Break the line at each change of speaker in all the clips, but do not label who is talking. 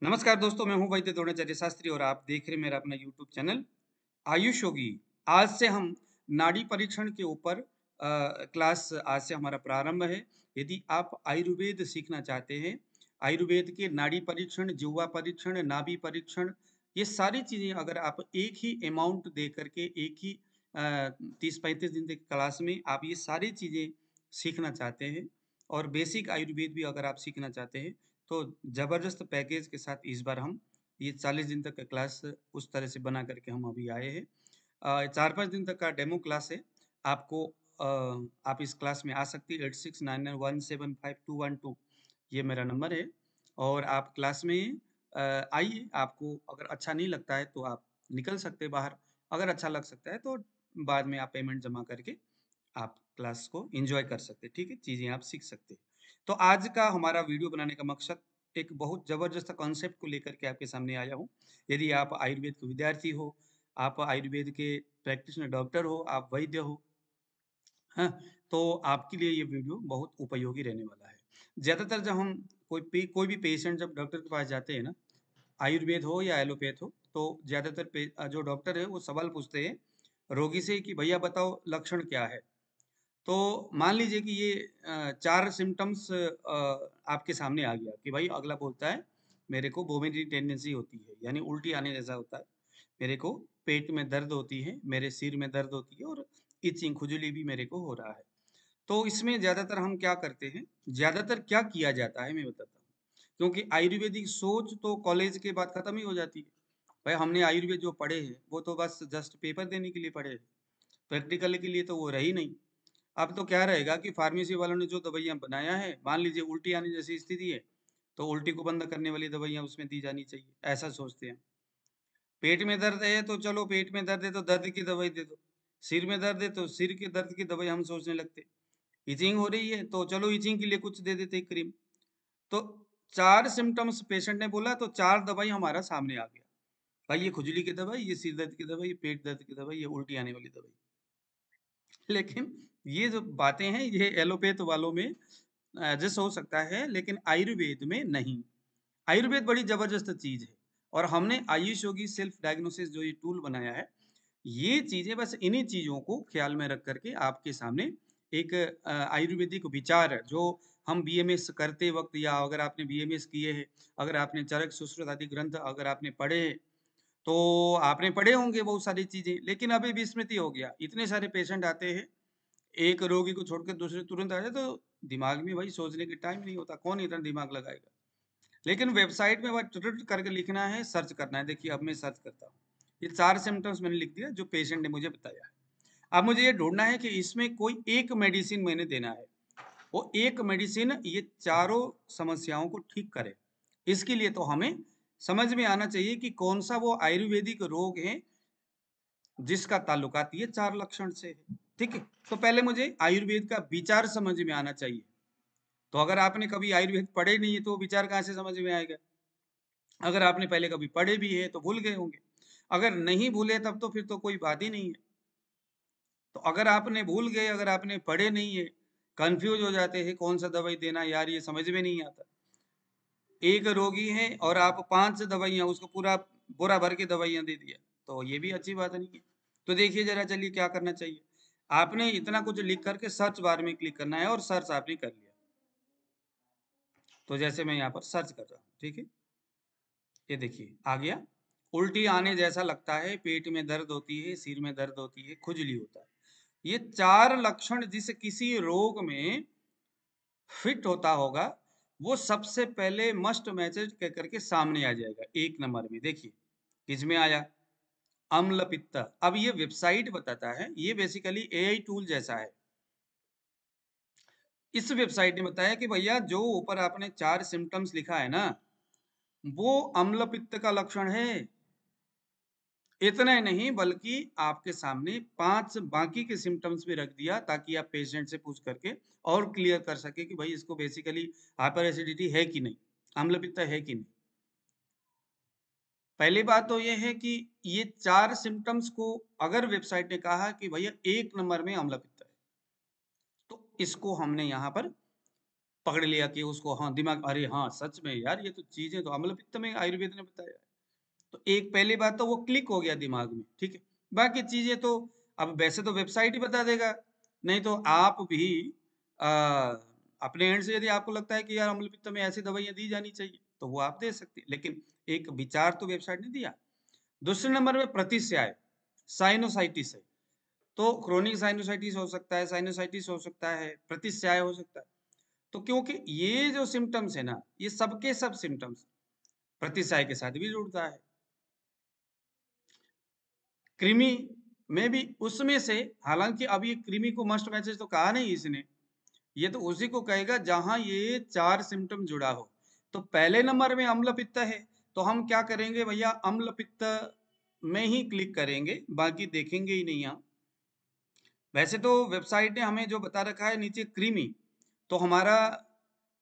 नमस्कार दोस्तों, मैं हूं वैद्य द्रोणाचार्य शास्त्री और आप देख रहे हैं मेरा अपना यूट्यूब चैनल आयुष योगी। आज से हम नाड़ी परीक्षण के ऊपर क्लास आज से हमारा प्रारंभ है। यदि आप आयुर्वेद सीखना चाहते हैं, आयुर्वेद के नाड़ी परीक्षण, जिह्वा परीक्षण, नाभि परीक्षण, ये सारी चीजें अगर आप एक ही अमाउंट दे करके एक ही 30-35 दिन की क्लास में आप ये सारी चीजें सीखना चाहते हैं और बेसिक आयुर्वेद भी अगर आप सीखना चाहते हैं तो जबरदस्त पैकेज के साथ इस बार हम ये 40 दिन तक का क्लास उस तरह से बना करके हम अभी आए हैं। 4-5 दिन तक का डेमो क्लास है। आपको आप इस क्लास में आ सकती है। 8699175212 ये मेरा नंबर है और आप क्लास में आइए। आपको अगर अच्छा नहीं लगता है तो आप निकल सकते हैं बाहर। अगर अच्छा लग सकता है तो बाद में आप पेमेंट जमा करके आप क्लास को एंजॉय कर सकते हैं। ठीक है, चीज़ें आप सीख सकते हैं। तो आज का हमारा वीडियो बनाने का मकसद एक बहुत ज़बरदस्त कॉन्सेप्ट को लेकर के आपके सामने आया हूँ। यदि आप आयुर्वेद के विद्यार्थी हो, आप आयुर्वेद के प्रैक्टिशनर डॉक्टर हो, आप वैद्य हो, हाँ, तो आपके लिए ये वीडियो बहुत उपयोगी रहने वाला है। ज़्यादातर जब हम कोई भी पेशेंट जब डॉक्टर के पास जाते हैं ना, आयुर्वेद हो या एलोपैथ हो, तो ज़्यादातर जो डॉक्टर है वो सवाल पूछते हैं रोगी से कि भैया बताओ लक्षण क्या है। तो मान लीजिए कि ये 4 सिम्पटम्स आपके सामने आ गया कि भाई अगला बोलता है मेरे को वोमिटिंग टेंडेंसी होती है, यानी उल्टी आने जैसा होता है। मेरे को पेट में दर्द होती है, मेरे सिर में दर्द होती है और इचिंग खुजली भी मेरे को हो रहा है। तो इसमें ज़्यादातर हम क्या करते हैं, ज़्यादातर क्या किया जाता है मैं बताता हूँ। क्योंकि आयुर्वेदिक सोच तो कॉलेज के बाद खत्म ही हो जाती है। भाई हमने आयुर्वेद जो पढ़े हैं, वो तो बस जस्ट पेपर देने के लिए पढ़े हैं। प्रैक्टिकल के लिए तो वो रही नहीं। अब तो क्या रहेगा कि फार्मेसी वालों ने जो दवाइयाँ बनाया है, मान लीजिए उल्टी आने जैसी स्थिति है, तो उल्टी को बंद करने वाली दवाइयाँ उसमें दी जानी चाहिए, ऐसा सोचते हैं। पेट में दर्द है तो चलो पेट में दर्द है तो दर्द की दवाई दे दो। सिर में दर्द है तो सिर के दर्द की दवाई हम सोचने लगते। इचिंग हो रही है तो चलो इचिंग के लिए कुछ दे देते क्रीम। तो 4 सिम्पटम्स पेशेंट ने बोला तो 4 दवाई हमारा सामने आ गया। भाई ये खुजली की दवाई, ये सिर दर्द की दवाई, ये पेट दर्द की दवाई, ये उल्टी आने वाली दवाई। लेकिन ये जो बातें हैं ये एलोपैथ वालों में एडजस्ट हो सकता है, लेकिन आयुर्वेद में नहीं। आयुर्वेद बड़ी जबरदस्त चीज है और हमने आयुष योगी सेल्फ डायग्नोसिस जो ये टूल बनाया है, ये चीजें बस इन्हीं चीजों को ख्याल में रख करके आपके सामने एक आयुर्वेदिक विचार जो हम बीएमएस करते वक्त या अगर आपने बीएमएस किए हैं, अगर आपने चरक सुश्रुत आदि ग्रंथ अगर आपने पढ़े हैं, तो आपने पढ़े होंगे बहुत सारी चीजें, लेकिन अभी विस्मृति हो गया। इतने सारे पेशेंट आते हैं, एक रोगी को छोड़कर दूसरे तुरंत आ जाए तो दिमाग में भाई सोचने की टाइम नहीं होता, कौन इतना दिमाग लगाएगा। लेकिन वेबसाइट में वह टुट करके लिखना है, सर्च करना है। देखिए अब मैं सर्च करता हूँ, ये 4 सिम्टम्स मैंने लिख दिया जो पेशेंट ने मुझे बताया है। अब मुझे ये ढूंढना है कि इसमें कोई एक मेडिसिन मैंने देना है, वो एक मेडिसिन ये चारों समस्याओं को ठीक करे। इसके लिए तो हमें समझ में आना चाहिए कि कौन सा वो आयुर्वेदिक रोग है जिसका ताल्लुकात ये 4 लक्षण से है। ठीक है, तो पहले मुझे आयुर्वेद का विचार समझ में आना चाहिए। तो अगर आपने कभी आयुर्वेद पढ़े नहीं है तो विचार कहाँ से समझ में आएगा। अगर आपने पहले कभी पढ़े भी है तो भूल गए होंगे। अगर नहीं भूले तब तो फिर तो कोई बात ही नहीं है। तो अगर आपने भूल गए, अगर आपने पढ़े नहीं है, कंफ्यूज हो जाते हैं कौन सा दवाई देना यार ये समझ में नहीं आता। एक रोगी है और आप 5 दवाइयां उसको पूरा बोरा भर के दवाइयां दे दिया, तो ये भी अच्छी बात नहीं है। तो देखिए जरा, चलिए क्या करना चाहिए। आपने इतना कुछ लिख करके सर्च बार में क्लिक करना है और सर्च आपने कर लिया। तो जैसे मैं यहाँ पर सर्च कर रहा हूँ, ठीक है, ये देखिए आ गया। उल्टी आने जैसा लगता है, पेट में दर्द होती है, सिर में दर्द होती है, खुजली होता है। ये 4 लक्षण जिस किसी रोग में फिट होता होगा, वो सबसे पहले मस्ट मैसेज कह करके सामने आ जाएगा एक नंबर में। देखिए किसमें आया, अम्ल पित्त। अब ये वेबसाइट बताता है, ये बेसिकली एआई टूल जैसा है। इस वेबसाइट ने बताया कि भैया जो ऊपर आपने 4 सिम्टम्स लिखा है ना, वो अम्ल पित्त का लक्षण है। इतना ही नहीं बल्कि आपके सामने 5 बाकी के सिम्टम्स भी रख दिया ताकि आप पेशेंट से पूछ करके और क्लियर कर सके कि भाई इसको बेसिकली हाइपर एसिडिटी है कि नहीं, अम्ल पित्त है कि नहीं। पहली बात तो ये है कि ये 4 सिम्टम्स को अगर वेबसाइट ने कहा कि भैया एक नंबर में अम्ल पित्त है, तो इसको हमने यहाँ पर पकड़ लिया कि उसको, हाँ दिमाग, अरे हाँ सच में यार ये तो चीजें तो अम्ल पित्त में आयुर्वेद ने बताया है। तो एक पहली बात तो वो क्लिक हो गया दिमाग में, ठीक है। बाकी चीजें तो अब वैसे तो वेबसाइट ही बता देगा, नहीं तो आप भी आ, अपने एंड से यदि आपको लगता है कि यार अम्ल पित्त में ऐसी दवाइयां दी जानी चाहिए तो वो आप दे सकते हैं, लेकिन एक विचार तो वेबसाइट ने दिया। दूसरे नंबर में प्रतिस्याय, साइनोसाइटिस है, तो क्रोनिक साइनोसाइटिस हो सकता है, साइनोसाइटिस हो सकता है, प्रतिस्याय हो सकता है। तो क्योंकि ये जो सिम्टम्स है ना, ये सबके सब सिम्टम्स प्रतिस्याय के साथ भी जुड़ता है। कृमि में भी उसमें से, हालांकि अब ये कृमि को मस्ट मैसेज तो कहा नहीं इसने, ये तो उसी को कहेगा जहां ये चार सिम्टम जुड़ा हो। तो पहले नंबर में अम्ल पित्त है, तो हम क्या करेंगे भैया, अम्ल पित्त में ही क्लिक करेंगे, बाकी देखेंगे ही नहीं यहाँ। वैसे तो वेबसाइट ने हमें जो बता रखा है नीचे कृमि, तो हमारा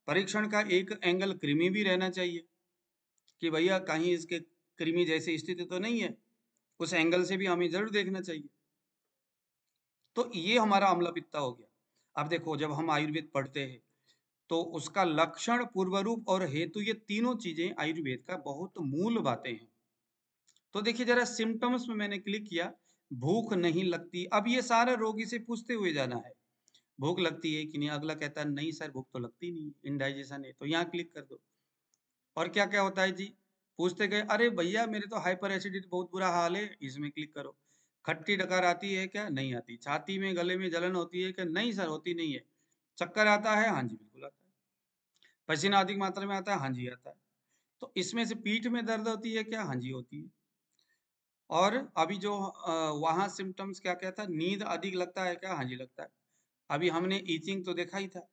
परीक्षण का एक एंगल कृमि भी रहना चाहिए कि भैया कहीं इसके कृमि जैसी स्थिति तो नहीं है, उस एंगल से भी हमें जरूर देखना चाहिए। तो ये हमारा अम्ल पित्ता हो गया। अब देखो जब हम आयुर्वेद पढ़ते हैं तो उसका लक्षण, पूर्व रूप और हेतु, ये तीनों चीजें आयुर्वेद का बहुत मूल बातें हैं। तो देखिए जरा सिम्टम्स में मैंने क्लिक किया, भूख नहीं लगती। अब ये सारा रोगी से पूछते हुए जाना है, भूख लगती है कि नहीं। अगला कहता है नहीं सर भूख तो लगती नहीं, इंडाइजेशन है, तो यहाँ क्लिक कर दो। और क्या क्या होता है जी, पूछते गए, अरे भैया मेरे तो हाइपर एसिडिटी बहुत बुरा हाल है, इसमें क्लिक करो। खट्टी डकार आती है क्या, नहीं आती। छाती में गले में जलन होती है क्या, नहीं सर होती नहीं है। चक्कर आता है, हाँ जी बिल्कुल आता है। पसीना अधिक मात्रा में आता है, हाँ जी आता है। तो इसमें से पीठ में दर्द होती है क्या, हाँ जी होती है। और अभी जो वहाँ सिम्टम्स क्या क्या था, नींद अधिक लगता है क्या, हाँ जी लगता है। अभी हमने ईचिंग तो देखा ही था।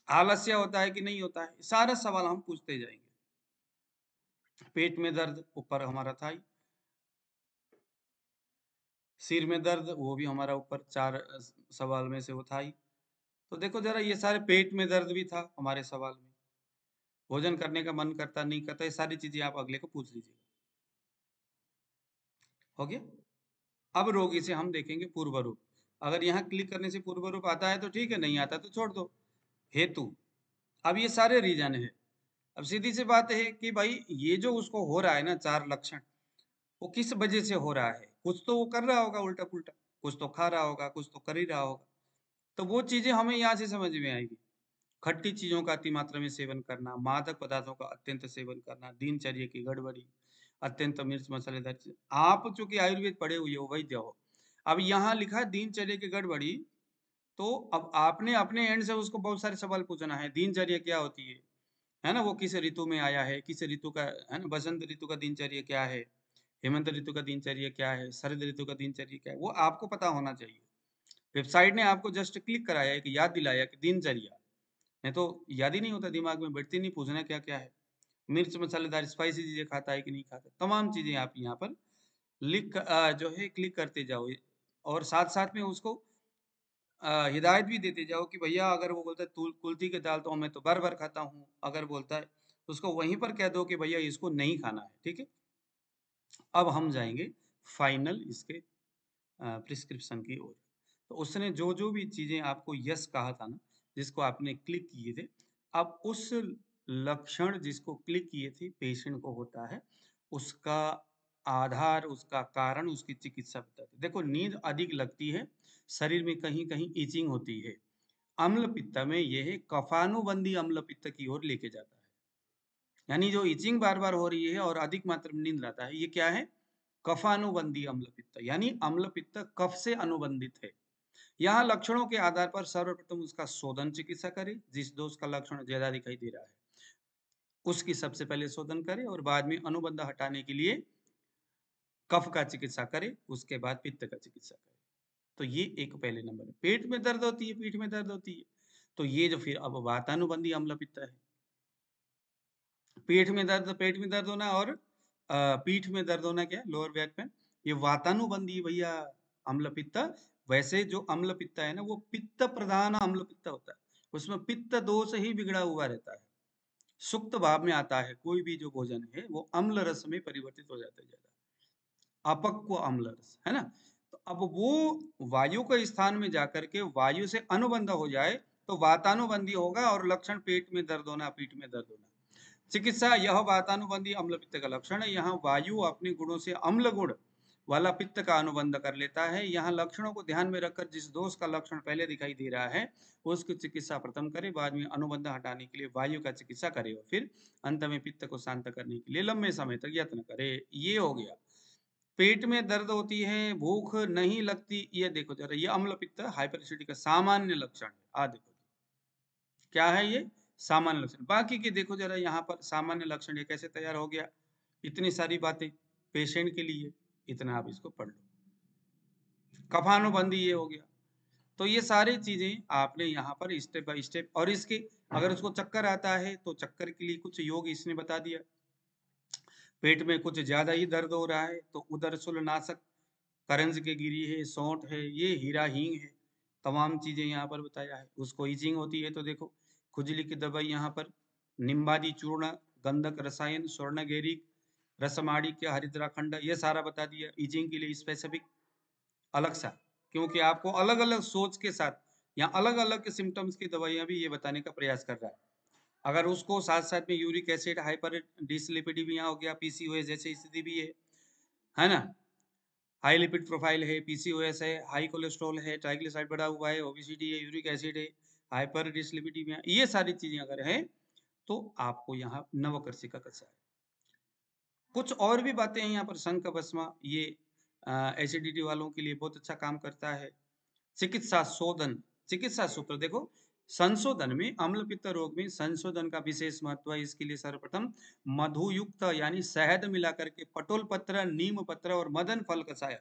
आलस्य होता है कि नहीं होता है, सारा सवाल हम पूछते जाएंगे। पेट में दर्द ऊपर हमारा था ही, सिर में दर्द वो भी हमारा ऊपर चार सवाल में से वो था ही। तो देखो जरा ये सारे, पेट में दर्द भी था हमारे सवाल में, भोजन करने का मन करता नहीं करता, ये सारी चीजें आप अगले को पूछ लीजिएगा। हो गया। अब रोगी से हम देखेंगे पूर्व रूप। अगर यहाँ क्लिक करने से पूर्व रूप आता है तो ठीक है, नहीं आता तो छोड़ दो। हेतु, अब ये सारे रीजन है। अब सीधी सी बात है कि भाई ये जो उसको हो रहा है ना चार लक्षण, वो किस वजह से हो रहा है। कुछ तो वो कर रहा होगा उल्टा पुल्टा, कुछ तो खा रहा होगा, कुछ तो कर ही रहा होगा। तो वो चीजें हमें यहाँ से समझ में आएगी। खट्टी चीजों का अति मात्रा में सेवन करना, मादक पदार्थों का अत्यंत सेवन करना, दिनचर्या की गड़बड़ी, अत्यंत मिर्च मसालेदार चीज। आप चूंकि आयुर्वेद पढ़े हुए हो, वैद्य हो, अब यहाँ लिखा है दिनचर्या की गड़बड़ी, तो अब आपने अपने एंड से उसको बहुत सारे सवाल पूछना है। दिनचर्या क्या होती है ना, वो किस ऋतु में आया है, किस ऋतु का है ना, बसंत ऋतु का दिनचर्या क्या है, हेमंत ऋतु का दिनचर्या क्या है, शरद ऋतु का दिनचर्या क्या है, वो आपको पता होना चाहिए। वेबसाइट ने आपको जस्ट क्लिक कराया है कि याद दिलाया कि दिनचर्या, नहीं तो याद ही नहीं होता, दिमाग में बैठती नहीं, पूछना क्या क्या है। मिर्च मसालेदार स्पाइसी चीजें खाता है कि नहीं खाता, तमाम चीजें आप यहाँ पर जो है क्लिक करते जाओ। और साथ साथ में उसको हिदायत भी देते जाओ कि भैया अगर वो बोलता है कुल्थी की दाल तो मैं तो बार बार खाता हूँ, अगर बोलता है तो उसको वहीं पर कह दो कि भैया इसको नहीं खाना है, ठीक है। अब हम जाएंगे फाइनल इसके प्रिस्क्रिप्शन की ओर। तो उसने जो जो भी चीजें आपको यस कहा था ना, जिसको आपने क्लिक किए थे, अब उस लक्षण जिसको क्लिक किए थे पेशेंट को होता है, उसका आधार, उसका कारण, उसकी चिकित्सा बताते। देखो नींद अधिक लगती है, शरीर में कहीं कहीं इचिंग होती है, अम्ल पित्त में यह कफानुबंदी अम्ल पित्त की ओर लेके जाता है। यानी जो इचिंग बार बार हो रही है और अधिक मात्रा में नींद लाता है, ये क्या है, कफानुबंधी अम्ल पित्त, यानी अम्ल पित्त कफ से अनुबंधित है। यहाँ लक्षणों के आधार पर सर्वप्रथम उसका शोधन चिकित्सा करे, जिस दोष का लक्षण ज्यादा दिखाई दे रहा है उसकी सबसे पहले शोधन करे, और बाद में अनुबंध हटाने के लिए कफ का चिकित्सा करे, उसके बाद पित्त का चिकित्सा करे। तो ये एक पहले नंबर है। पेट में दर्द होती है, पीठ में दर्द होती है, तो ये जो फिर अब वातानुबंधी अम्ल पित्त है। पेट में दर्द होना और पीठ में दर्द होना, क्या लोअर बैक में, ये वातानुबंधी भैया अम्ल पित्त। वैसे जो अम्ल पित्त है ना, वो पित्त प्रधान अम्ल पित्त होता है, उसमें पित्त दोष ही बिगड़ा हुआ रहता है। सुक्त भाव में आता है, कोई भी जो भोजन है वो अम्ल रस में परिवर्तित हो जाता है, ज्यादा अपक्व अम्ल रस, है ना। तो अब वो वायु के स्थान में जाकर के वायु से अनुबंध हो जाए तो वातानुबंधी होगा और लक्षण पेट में दर्द होना, पीठ में दर्द होना। चिकित्सा, यह वातानुबंधी अम्ल पित्त का लक्षण है। यहाँ वायु अपने गुणों से अम्ल गुण वाला पित्त का अनुबंध कर लेता है। यहाँ लक्षणों को ध्यान में रखकर जिस दोष का लक्षण पहले दिखाई दे रहा है उसकी चिकित्सा प्रथम करे, बाद में अनुबंध हटाने के लिए वायु का चिकित्सा करे और फिर अंत में पित्त को शांत करने के लिए लंबे समय तक यत्न करे। ये हो गया। पेट में दर्द होती है, भूख नहीं लगती, ये देखो जरा, ये अम्ल पित्त हाइपरएसिडिटी का सामान्य लक्षण है। आ देखो क्या है ये सामान्य लक्षण। बाकी के देखो जरा, यहाँ पर सामान्य लक्षण ये कैसे तैयार हो गया। इतनी सारी बातें पेशेंट के लिए, इतना आप इसको पढ़ लो। कफानुबंधी ये हो गया। तो ये सारी चीजें आपने यहाँ पर स्टेप बाय स्टेप, और इसके अगर उसको चक्कर आता है तो चक्कर के लिए कुछ योग इसने बता दिया। पेट में कुछ ज्यादा ही दर्द हो रहा है तो उदरशूलनाशक, करंज के गिरी है, सौंठ है, ये हीरा हींग है, तमाम चीजें यहाँ पर बताया है। उसको ईजिंग होती है तो देखो खुजली की दवाई यहाँ पर निम्बादी चूर्ण, गंधक रसायन, स्वर्णगेरिक, रसमाणिक्य, हरिद्राखंड, ये सारा बता दिया ईजिंग के लिए स्पेसिफिक अलग सा, क्योंकि आपको अलग अलग सोच के साथ यहाँ अलग अलग के सिम्टम्स की दवाइयां भी ये बताने का प्रयास कर रहा है। अगर उसको साथ साथ में यूरिक एसिड, हाइपर डिसलिपिडीमिया हो गया, पीसीओएस जैसी स्थिति भी है ना, हाई लिपिड प्रोफाइल है, पीसीओएस है, हाई कोलेस्ट्रॉल है, ट्राइग्लिसराइड बढ़ा हुआ है, ओबेसिटी है, यूरिक एसिड है, हाइपर डिसलिपिडीमिया, ये सारी चीजें अगर है तो आपको यहाँ नवकर्षिका कषाय। कुछ और भी बातें हैं यहाँ पर, शंख भस्मा, ये एसिडिटी वालों के लिए बहुत अच्छा काम करता है। चिकित्सा शोधन, चिकित्सा सूत्र देखो, संशोधन में अम्ल पित्त रोग में संशोधन का विशेष महत्व है। इसके लिए सर्वप्रथम मधुयुक्त यानी शहद मिलाकर के पटोल पत्र, नीम पत्र और मदन फल कषाय,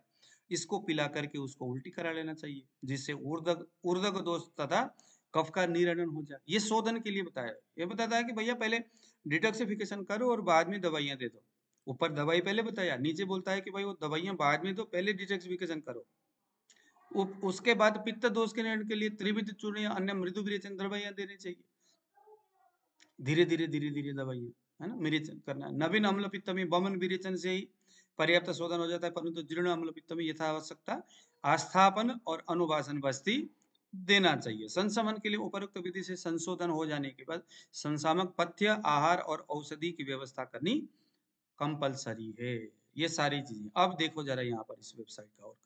इसको पिला करके उसको उल्टी करा लेना चाहिए, जिससे ऊर्ध्व दोष तथा कफ का निरसन हो जाए। ये शोधन के लिए बताया। ये बताता है कि भैया पहले डिटॉक्सिफिकेशन करो और बाद में दवाइयां दे दो। ऊपर दवाई पहले बताया, नीचे बोलता है कि भाई वो दवाइयां बाद में दो, पहले डिटॉक्सिफिकेशन करो। उसके बाद पित्त दोष के निवारण के लिए त्रिविध चूर्ण या अन्य मृदु विरेचन दवाइयां देनी चाहिए। धीरे धीरे दवाइयां, है ना, विरेचन करना है। नवीन अम्ल पित्त में वमन विरेचन से ही पर्याप्त शोधन हो जाता है, परंतु जीर्ण अम्ल पित्त में यथावश्यकता आस्थापन और अनुवासन बस्ती देना चाहिए। संशमन के लिए उपरोक्त विधि से संशोधन हो जाने के बाद संसामक पथ्य, आहार और औषधि की व्यवस्था करनी कंपलसरी है। ये सारी चीजें अब देखो जरा यहाँ पर इस वेबसाइट का और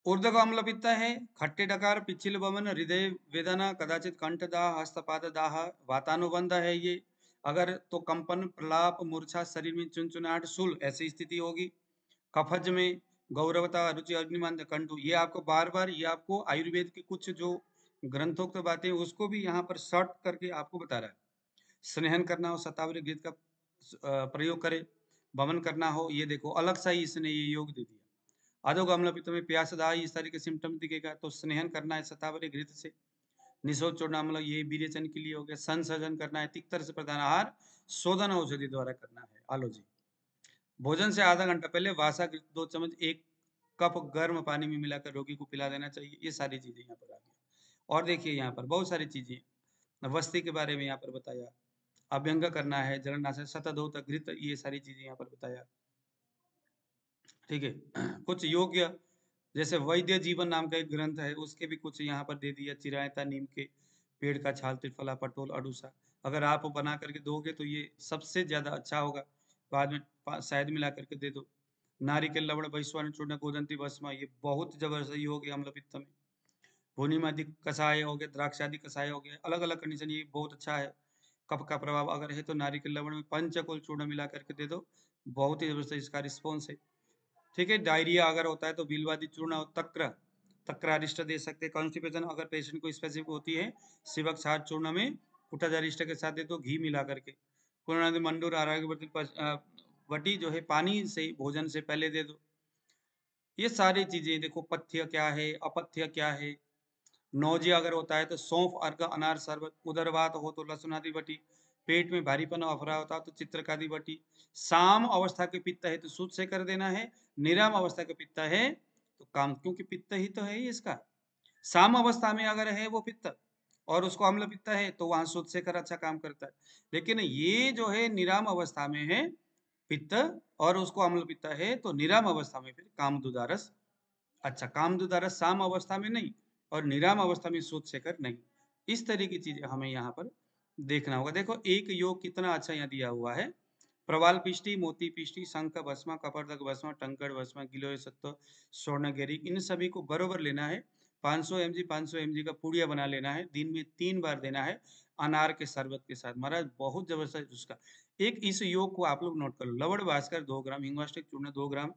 ऊर्ध्व अम्ल पित्त है, खट्टे डकार, पिछिल वमन, हृदय वेदना, कदाचित कंठदाह, हस्तपाद दाह, वातानुबंध है ये। अगर तो कंपन, प्रलाप, मूर्छा, शरीर में चुनचुनाहट, शूल, ऐसी स्थिति होगी। कफज में गौरवता, रुचि, अग्निमंद, कंटु, ये आपको बार बार, ये आपको आयुर्वेद के कुछ जो ग्रंथोक्त बातें उसको भी यहाँ पर शॉर्ट करके आपको बता रहा है। स्नेहन करना हो, शतावरी गीत का प्रयोग करे, वमन करना हो, ये देखो अलग सा ही इसने ये योग दे दिया। अधोग अम्ल पित्त में प्यास दाह इस तरह के सिम्टम दिखेगा तो स्नेहन करना है शतावरी घृत से। निशोच चूर्ण अम्ल ये विरेचन के लिए हो गया। संसर्जन करना है तिक्तर से प्रधान आहार शोधन औषधि द्वारा करना है। आलो जी, भोजन से आधा घंटा पहले वासा घृत 2 चम्मच 1 कप गर्म पानी में मिलाकर रोगी को पिला देना चाहिए। ये सारी चीजें यहाँ पर आ गई। और देखिए यहाँ पर बहुत सारी चीजें वस्ती के बारे में यहाँ पर बताया, अभ्यंग करना है, जलनाशक, शतधौत घृत, ये सारी चीजें यहाँ पर बताया। ठीक है, कुछ योग्य जैसे वैद्य जीवन नाम का एक ग्रंथ है, उसके भी कुछ यहाँ पर दे दिया। चिरायता, नीम के पेड़ का छाल, त्रिफला, पटोल, अडूसा, अगर आप बना करके दोगे तो ये सबसे ज्यादा अच्छा होगा। बाद में शहद मिला करके दे दो। नारिकेल लवण, वैश्वान चूर्ण, गोदंती भस्म, ये बहुत जबरदस्त योग है अम्ल पित्त में। भूनिमादि कषाय हो गया, द्राक्षादि कषाय हो गया, अलग अलग कंडीशन, ये बहुत अच्छा है। कफ का प्रभाव अगर है तो नारिकेल लवण में पंचकोल चूर्ण मिला करके दे दो, बहुत ही जबरदस्त इसका रिस्पॉन्स है। ठीक है, डायरिया अगर होता है तो बिलवादी चूर्ण और तक्रारिष्ट दे सकते हैं। कॉन्स्टिपेशन अगर पेशेंट को स्पेसिफिक होती है, शिवक सार चूर्ण में कुटाजारिष्ट के साथ दे दो, घी मिला करके। पूर्णादि मंडूर आरोग्य वटी जो है पानी से भोजन से पहले दे दो। ये सारी चीजें देखो, पथ्य क्या है, अपथ्य क्या है। नौजिया अगर होता है तो सौंफ, अर्घ, अनार शरबत। उदरवात हो तो लहसुन आदि बटी। पेट में भारीपन अफरा होता है तो चित्रकादि बटी। साम अवस्था के पित्त है तो सूद से कर देना है। निराम अवस्था के पित्त है तो काम, क्योंकि पित्त ही तो है ही इसका। साम अवस्था में अगर है वो पित्त और उसको अम्ल पित्त है तो वहां शुद्ध से कर अच्छा काम करता है। लेकिन ये जो है निराम अवस्था में है पित्त और उसको अम्ल पित्त है तो निराम अवस्था में फिर कामदुदारस, अच्छा कामदुदारस साम अवस्था में नहीं, और निराम अवस्था में शोध शेखर नहीं। इस तरह की चीजें हमें यहाँ पर देखना होगा। देखो एक योग कितना अच्छा यहाँ दिया हुआ है। प्रवाल पिष्टि, मोती पिष्टि, शंख भस्म, कपर्दक भस्म, टंकड़ भस्म, गिलोय सत्व, स्वर्णगिरी, इन सभी को बरोबर लेना है। 500 mg 500 mg का पुड़िया बना लेना है, दिन में 3 बार देना है अनार के शरबत के साथ। महाराज बहुत जबरदस्त उसका। एक इस योग को आप लोग नोट कर लो। लवण भास्कर 2 ग्राम, हिंगवाष्टक चूर्ण 2 ग्राम,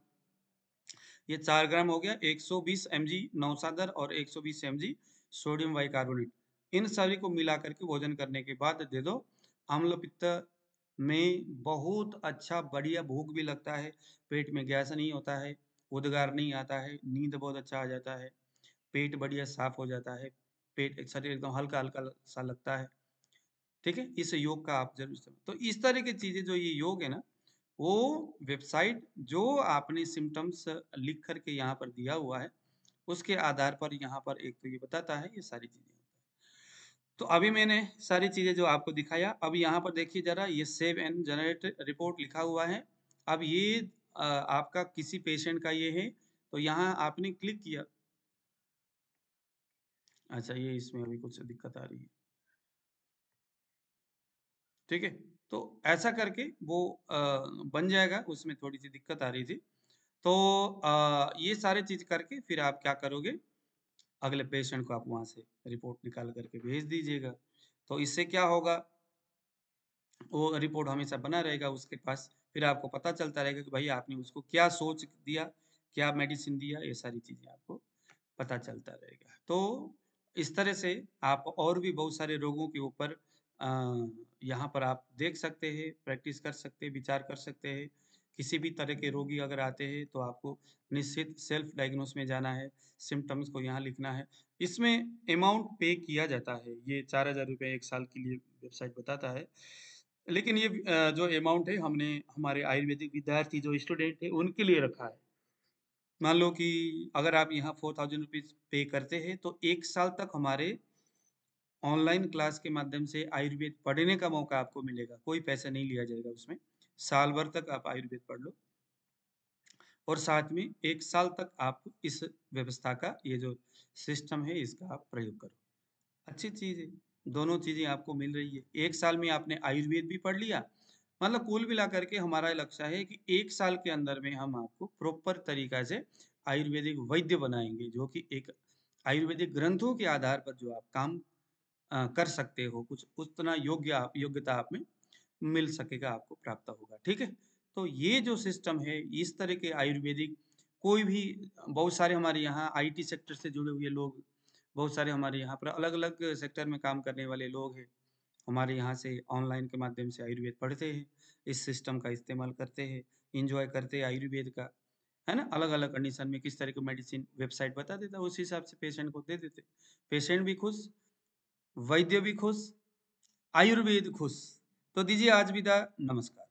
ये 4 ग्राम हो गया। 120 mg नौसादर और 120 mg सोडियम बाइकार्बोनेट, इन सभी को मिला करके भोजन करने के बाद दे दो। अम्ल पित्त में बहुत अच्छा बढ़िया भूख भी लगता है, पेट में गैस नहीं होता है, उद्गार नहीं आता है, नींद बहुत अच्छा आ जाता है, पेट बढ़िया साफ हो जाता है, पेट शरीर एकदम हल्का हल्का सा लगता है। ठीक है, इस योग का आप जरूर इस्तेमाल। तो इस तरह की चीजें जो ये योग है ना, वो वेबसाइट जो आपने सिम्टम्स लिख करके यहाँ पर दिया हुआ है, उसके आधार पर यहाँ पर एक तो ये बताता है, ये सारी चीजें होता है। तो अभी मैंने सारी चीजें जो आपको दिखाया, अब यहाँ पर देखिए जरा, ये सेव एंड जनरेट रिपोर्ट लिखा हुआ है। अब ये आपका किसी पेशेंट का ये है, तो यहाँ आपने क्लिक किया। अच्छा, ये इसमें अभी कुछ दिक्कत आ रही है। ठीक है, तो ऐसा करके वो बन जाएगा। उसमें थोड़ी सी दिक्कत आ रही थी। तो ये सारे चीज करके फिर आप क्या करोगे, अगले पेशेंट को आप वहां से रिपोर्ट निकाल करके भेज दीजिएगा। तो इससे क्या होगा, वो रिपोर्ट हमेशा बना रहेगा उसके पास। फिर आपको पता चलता रहेगा कि भाई आपने उसको क्या सोच दिया, क्या मेडिसिन दिया, ये सारी चीजें आपको पता चलता रहेगा। तो इस तरह से आप और भी बहुत सारे रोगों के ऊपर यहाँ पर आप देख सकते हैं, प्रैक्टिस कर सकते हैं, विचार कर सकते हैं। किसी भी तरह के रोगी अगर आते हैं तो आपको निश्चित सेल्फ डायग्नोस में जाना है, सिम्टम्स को यहाँ लिखना है। इसमें अमाउंट पे किया जाता है, ये 4,000 रुपये 1 साल के लिए वेबसाइट बताता है। लेकिन ये जो अमाउंट है हमने हमारे आयुर्वेदिक विद्यार्थी जो स्टूडेंट है उनके लिए रखा है। मान लो कि अगर आप यहाँ 4,000 रुपीज पे करते हैं तो 1 साल तक हमारे ऑनलाइन क्लास के माध्यम से आयुर्वेद पढ़ने का मौका आपको मिलेगा। कोई पैसा नहीं लिया जाएगा उसमें। साल भर तक आप आयुर्वेद पढ़ लो और साथ में 1 साल तक आप इस व्यवस्था का, ये जो सिस्टम है, इसका आप प्रयोग करो। अच्छी चीज है, दोनों चीजें आपको मिल रही है। 1 साल में आपने आयुर्वेद भी पढ़ लिया। मतलब कुल मिला करके हमारा लक्ष्य है कि 1 साल के अंदर में हम आपको प्रॉपर तरीका से आयुर्वेदिक वैद्य बनाएंगे, जो कि एक आयुर्वेदिक ग्रंथों के आधार पर जो आप काम कर सकते हो, कुछ उतना योग्यता आप में मिल सकेगा, आपको प्राप्त होगा। ठीक है, तो ये जो सिस्टम है, इस तरह के आयुर्वेदिक कोई भी, बहुत सारे हमारे यहाँ आईटी सेक्टर से जुड़े हुए लोग, बहुत सारे हमारे यहाँ पर अलग अलग सेक्टर में काम करने वाले लोग हैं, हमारे यहाँ से ऑनलाइन के माध्यम से आयुर्वेद पढ़ते हैं, इस सिस्टम का इस्तेमाल करते हैं, इंजॉय करते हैं आयुर्वेद का, है ना। अलग अलग कंडीशन में किस तरह की मेडिसिन वेबसाइट बता देता है, उस हिसाब से पेशेंट को दे देते। पेशेंट भी खुश, वैद्य भी खुश, आयुर्वेद खुश। तो दीजिए आज विदा, नमस्कार।